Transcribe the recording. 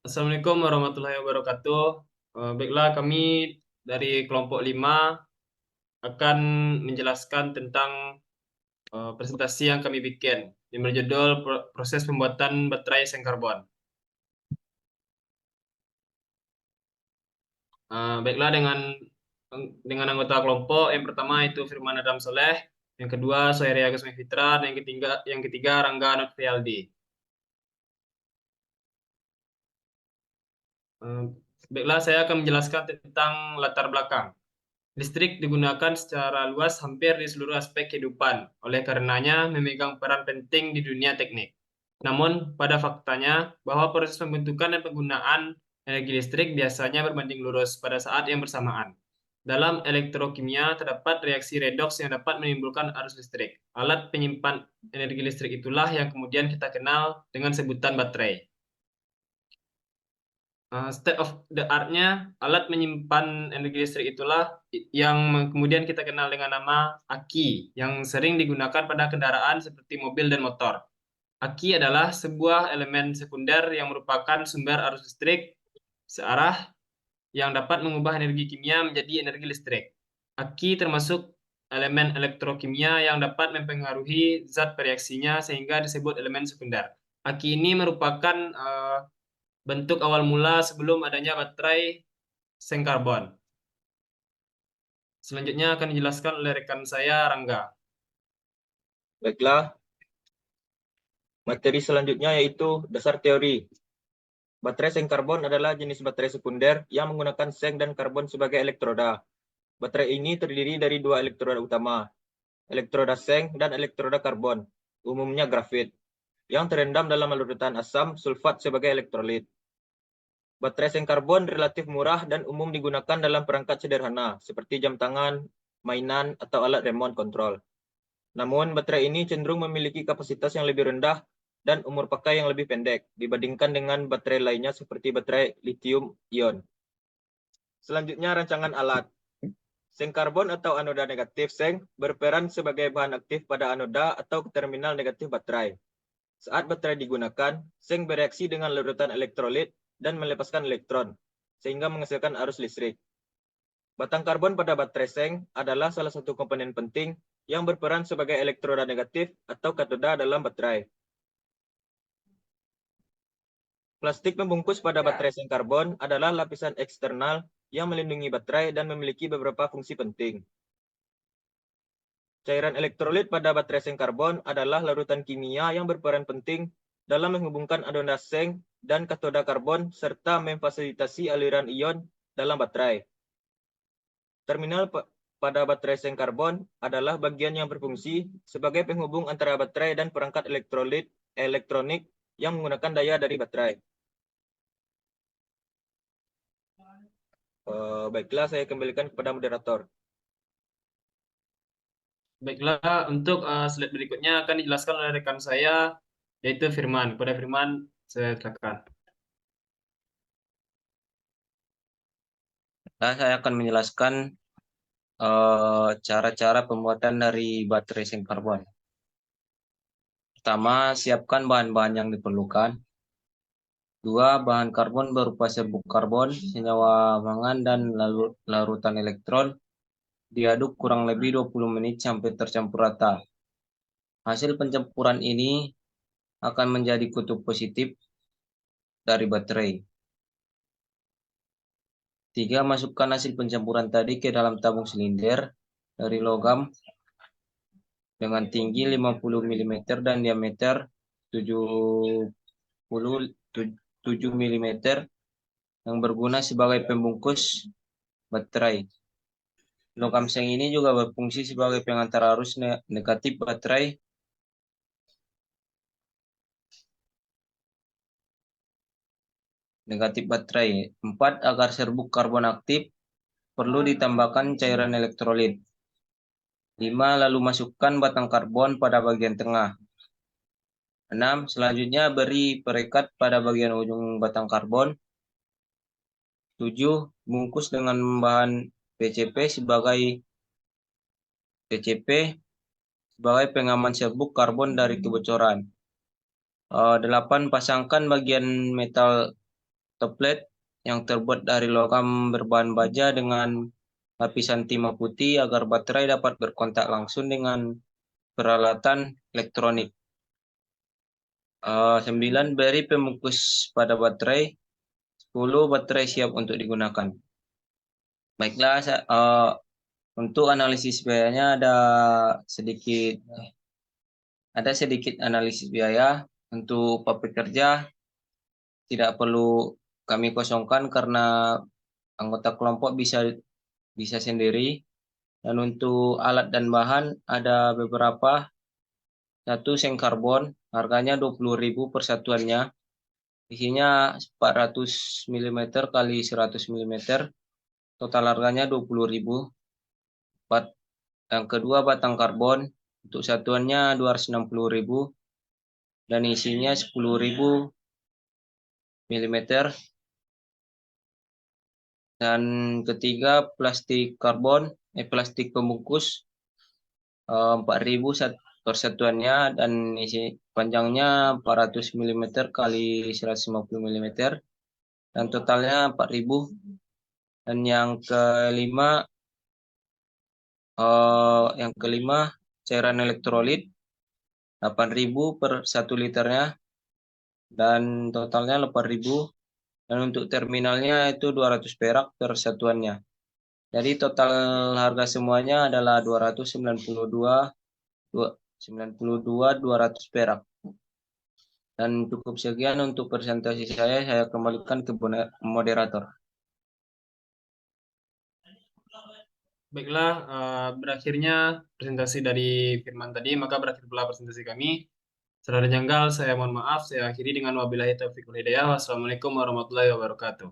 Assalamualaikum warahmatullahi wabarakatuh. Baiklah, kami dari kelompok 5 akan menjelaskan tentang presentasi yang kami bikin yang berjudul Proses Pembuatan Baterai Seng Karbon. Baiklah, dengan anggota kelompok yang pertama itu Firman Adam Soleh, yang kedua Soeria Agus Fitra, dan yang ketiga Rangga Notfialdi. Eh, Baiklah, saya akan menjelaskan tentang latar belakang. Listrik digunakan secara luas hampir di seluruh aspek kehidupan, oleh karenanya memegang peran penting di dunia teknik. Namun, pada faktanya bahwa proses pembentukan dan penggunaan energi listrik biasanya berbanding lurus pada saat yang bersamaan. Dalam elektrokimia terdapat reaksi redoks yang dapat menimbulkan arus listrik. Alat penyimpan energi listrik itulah yang kemudian kita kenal dengan sebutan baterai. State of the art-nya, alat menyimpan energi listrik itulah yang kemudian kita kenal dengan nama aki, yang sering digunakan pada kendaraan seperti mobil dan motor. Aki adalah sebuah elemen sekunder yang merupakan sumber arus listrik searah yang dapat mengubah energi kimia menjadi energi listrik. Aki termasuk elemen elektrokimia yang dapat mempengaruhi zat bereaksinya sehingga disebut elemen sekunder. Aki ini merupakan bentuk awal mula sebelum adanya baterai seng karbon. Selanjutnya akan dijelaskan oleh rekan saya, Rangga. Baiklah, materi selanjutnya yaitu dasar teori. Baterai seng karbon adalah jenis baterai sekunder yang menggunakan seng dan karbon sebagai elektroda. Baterai ini terdiri dari dua elektroda utama, elektroda seng dan elektroda karbon, umumnya grafit, yang terendam dalam larutan asam sulfat sebagai elektrolit. Baterai seng karbon relatif murah dan umum digunakan dalam perangkat sederhana, seperti jam tangan, mainan, atau alat remote control. Namun, baterai ini cenderung memiliki kapasitas yang lebih rendah dan umur pakai yang lebih pendek dibandingkan dengan baterai lainnya seperti baterai lithium-ion. Selanjutnya, rancangan alat. Seng karbon atau anoda negatif seng berperan sebagai bahan aktif pada anoda atau terminal negatif baterai. Saat baterai digunakan, seng bereaksi dengan larutan elektrolit dan melepaskan elektron, sehingga menghasilkan arus listrik. Batang karbon pada baterai seng adalah salah satu komponen penting yang berperan sebagai elektroda negatif atau katoda dalam baterai. Plastik pembungkus pada baterai seng karbon adalah lapisan eksternal yang melindungi baterai dan memiliki beberapa fungsi penting. Cairan elektrolit pada baterai seng karbon adalah larutan kimia yang berperan penting dalam menghubungkan anoda seng dan katoda karbon serta memfasilitasi aliran ion dalam baterai. Terminal pada baterai seng karbon adalah bagian yang berfungsi sebagai penghubung antara baterai dan perangkat elektronik yang menggunakan daya dari baterai. Baiklah, saya kembalikan kepada moderator. Baiklah, untuk slide berikutnya akan dijelaskan oleh rekan saya, yaitu Firman. Kepada Firman, saya silakan. Nah, saya akan menjelaskan cara-cara pembuatan dari baterai seng karbon. Pertama, siapkan bahan-bahan yang diperlukan. Dua, bahan karbon berupa serbuk karbon, senyawa mangan, dan larutan elektron. Diaduk kurang lebih 20 menit sampai tercampur rata. Hasil pencampuran ini akan menjadi kutub positif dari baterai. Tiga, masukkan hasil pencampuran tadi ke dalam tabung silinder dari logam dengan tinggi 50 mm dan diameter 7 mm yang berguna sebagai pembungkus baterai. Logam seng ini juga berfungsi sebagai pengantar arus negatif baterai Empat, agar serbuk karbon aktif perlu ditambahkan cairan elektrolit. 5, lalu masukkan batang karbon pada bagian tengah. 6, selanjutnya beri perekat pada bagian ujung batang karbon. 7, bungkus dengan bahan PCP sebagai pengaman serbuk karbon dari kebocoran. 8, pasangkan bagian metal plate yang terbuat dari logam berbahan baja dengan lapisan timah putih agar baterai dapat berkontak langsung dengan peralatan elektronik. 9 beri pembungkus pada baterai, 10 baterai siap untuk digunakan. Baiklah, untuk analisis biayanya ada sedikit analisis biaya. Untuk Pak pekerja tidak perlu kami kosongkan karena anggota kelompok bisa sendiri. Dan untuk alat dan bahan ada beberapa. Satu seng karbon, harganya 20.000 per satuannya. Isinya 400 mm kali 100 mm. Total harganya 20.000. Yang kedua batang karbon, untuk satuannya 260.000 dan isinya 10.000 mm. Dan ketiga plastik karbon, plastik pembungkus 4.000 per satuannya dan isi panjangnya 400 mm kali 150 mm dan totalnya 4.000. Dan yang kelima cairan elektrolit 8.000 per 1 liternya dan totalnya 8.000. Dan untuk terminalnya itu 200 perak per satuannya. Jadi total harga semuanya adalah 292 perak. Dan cukup sekian untuk presentasi saya kembalikan ke moderator. Baiklah, berakhirnya presentasi dari Firman tadi, maka berakhir pula presentasi kami. Saudara janggal, saya mohon maaf. Saya akhiri dengan wabillahi taufiq wal hidayah. Wassalamualaikum warahmatullahi wabarakatuh.